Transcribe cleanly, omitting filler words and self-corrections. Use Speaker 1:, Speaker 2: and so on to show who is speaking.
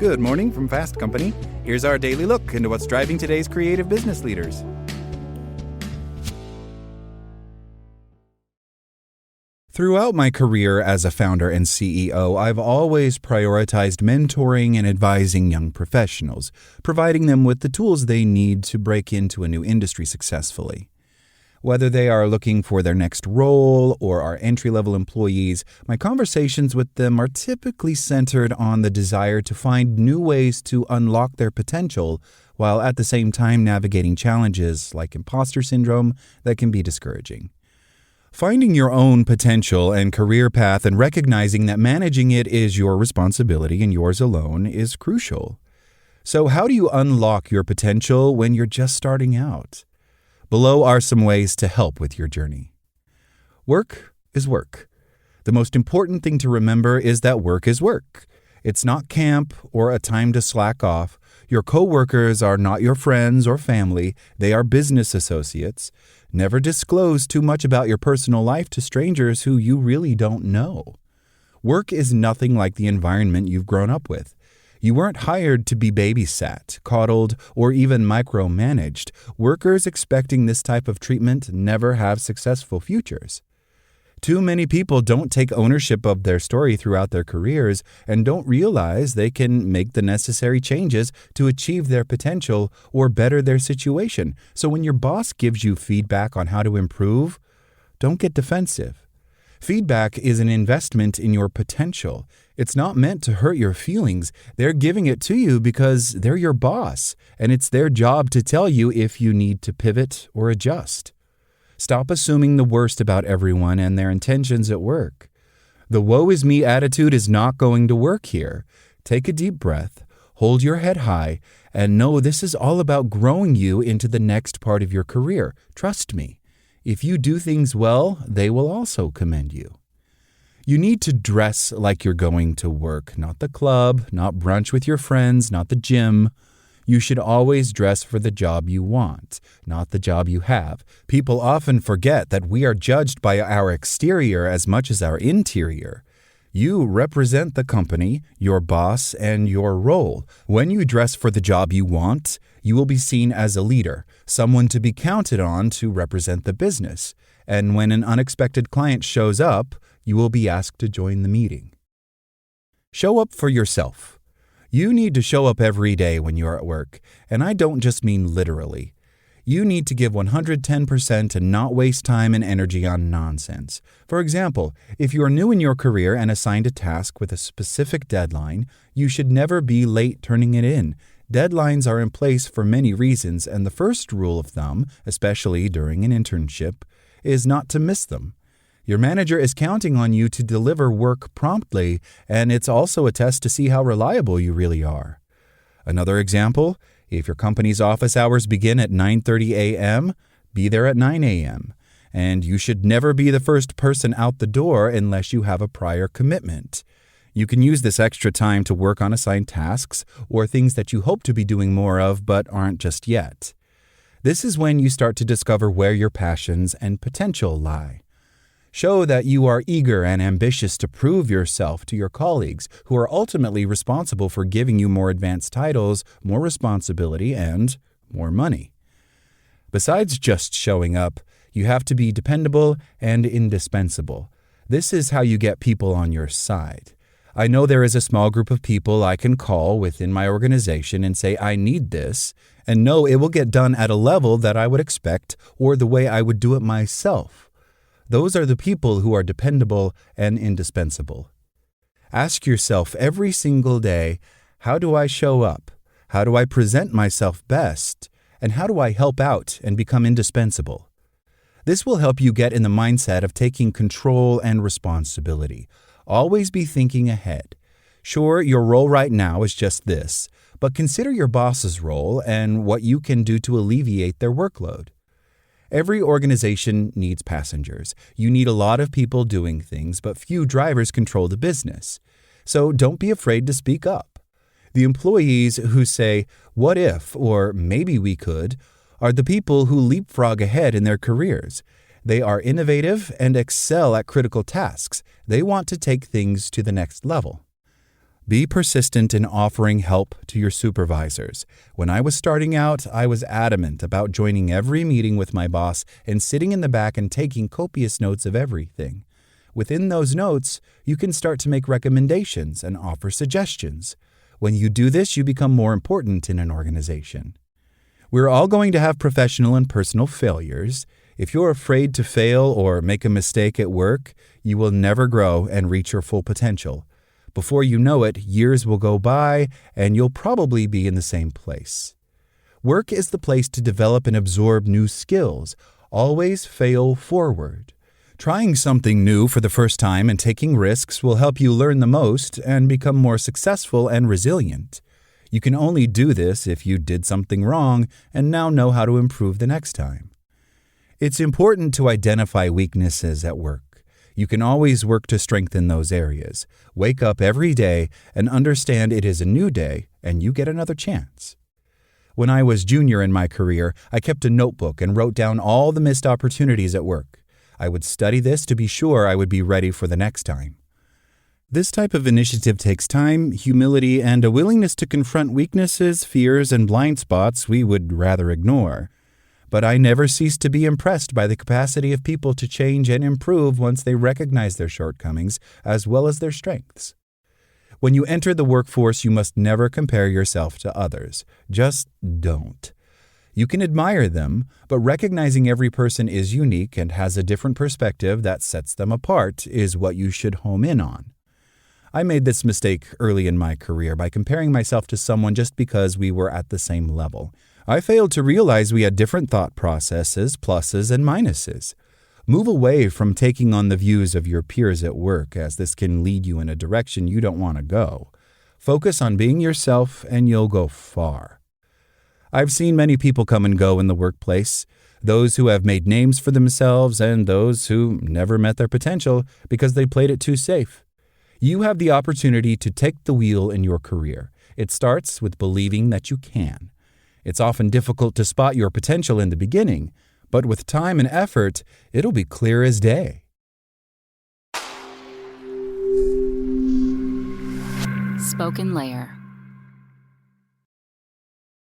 Speaker 1: Good morning from Fast Company. Here's our daily look into what's driving today's creative business leaders. Throughout my career as a founder and CEO, I've always prioritized mentoring and advising young professionals, providing them with the tools they need to break into a new industry successfully. Whether they are looking for their next role or are entry-level employees, my conversations with them are typically centered on the desire to find new ways to unlock their potential while at the same time navigating challenges like imposter syndrome that can be discouraging. Finding your own potential and career path and recognizing that managing it is your responsibility and yours alone is crucial. So how do you unlock your potential when you're just starting out? Below are some ways to help with your journey. Work is work. The most important thing to remember is that work is work. It's not camp or a time to slack off. Your coworkers are not your friends or family. They are business associates. Never disclose too much about your personal life to strangers who you really don't know. Work is nothing like the environment you've grown up with. You weren't hired to be babysat, coddled, or even micromanaged. Workers expecting this type of treatment never have successful futures. Too many people don't take ownership of their story throughout their careers and don't realize they can make the necessary changes to achieve their potential or better their situation. So when your boss gives you feedback on how to improve, don't get defensive. Feedback is an investment in your potential. It's not meant to hurt your feelings. They're giving it to you because they're your boss, and it's their job to tell you if you need to pivot or adjust. Stop assuming the worst about everyone and their intentions at work. The woe is me attitude is not going to work here. Take a deep breath, hold your head high, and know this is all about growing you into the next part of your career. Trust me. If you do things well, they will also commend you. You need to dress like you're going to work, not the club, not brunch with your friends, not the gym. You should always dress for the job you want, not the job you have. People often forget that we are judged by our exterior as much as our interior. You represent the company, your boss, and your role. When you dress for the job you want, you will be seen as a leader, someone to be counted on to represent the business. And when an unexpected client shows up, you will be asked to join the meeting. Show up for yourself. You need to show up every day when you're at work, and I don't just mean literally. You need to give 110% and not waste time and energy on nonsense. For example, if you are new in your career and assigned a task with a specific deadline, you should never be late turning it in. Deadlines are in place for many reasons, and the first rule of thumb, especially during an internship, is not to miss them. Your manager is counting on you to deliver work promptly, and it's also a test to see how reliable you really are. Another example, if your company's office hours begin at 9:30 a.m., be there at 9 a.m. And you should never be the first person out the door unless you have a prior commitment. You can use this extra time to work on assigned tasks or things that you hope to be doing more of but aren't just yet. This is when you start to discover where your passions and potential lie. Show that you are eager and ambitious to prove yourself to your colleagues, who are ultimately responsible for giving you more advanced titles, more responsibility, and more money. Besides just showing up, you have to be dependable and indispensable. This is how you get people on your side. I know there is a small group of people I can call within my organization and say, I need this, and know it will get done at a level that I would expect or the way I would do it myself. Those are the people who are dependable and indispensable. Ask yourself every single day, how do I show up? How do I present myself best? And how do I help out and become indispensable? This will help you get in the mindset of taking control and responsibility. Always be thinking ahead. Sure, your role right now is just this, but consider your boss's role and what you can do to alleviate their workload. Every organization needs passengers. You need a lot of people doing things, but few drivers control the business. So don't be afraid to speak up. The employees who say, "What if?" or "Maybe we could," are the people who leapfrog ahead in their careers. They are innovative and excel at critical tasks. They want to take things to the next level. Be persistent in offering help to your supervisors. When I was starting out, I was adamant about joining every meeting with my boss and sitting in the back and taking copious notes of everything. Within those notes, you can start to make recommendations and offer suggestions. When you do this, you become more important in an organization. We're all going to have professional and personal failures. If you're afraid to fail or make a mistake at work, you will never grow and reach your full potential. Before you know it, years will go by, and you'll probably be in the same place. Work is the place to develop and absorb new skills. Always fail forward. Trying something new for the first time and taking risks will help you learn the most and become more successful and resilient. You can only do this if you did something wrong and now know how to improve the next time. It's important to identify weaknesses at work. You can always work to strengthen those areas. Wake up every day and understand it is a new day and you get another chance. When I was junior in my career, I kept a notebook and wrote down all the missed opportunities at work. I would study this to be sure I would be ready for the next time. This type of initiative takes time, humility, and a willingness to confront weaknesses, fears, and blind spots we would rather ignore. But I never cease to be impressed by the capacity of people to change and improve once they recognize their shortcomings as well as their strengths. When you enter the workforce, you must never compare yourself to others. Just don't. You can admire them, but recognizing every person is unique and has a different perspective that sets them apart is what you should home in on. I made this mistake early in my career by comparing myself to someone just because we were at the same level. I failed to realize we had different thought processes, pluses and minuses. Move away from taking on the views of your peers at work, as this can lead you in a direction you don't want to go. Focus on being yourself and you'll go far. I've seen many people come and go in the workplace, those who have made names for themselves and those who never met their potential because they played it too safe. You have the opportunity to take the wheel in your career. It starts with believing that you can. It's often difficult to spot your potential in the beginning, but with time and effort, it'll be clear as day.
Speaker 2: SpokenLayer.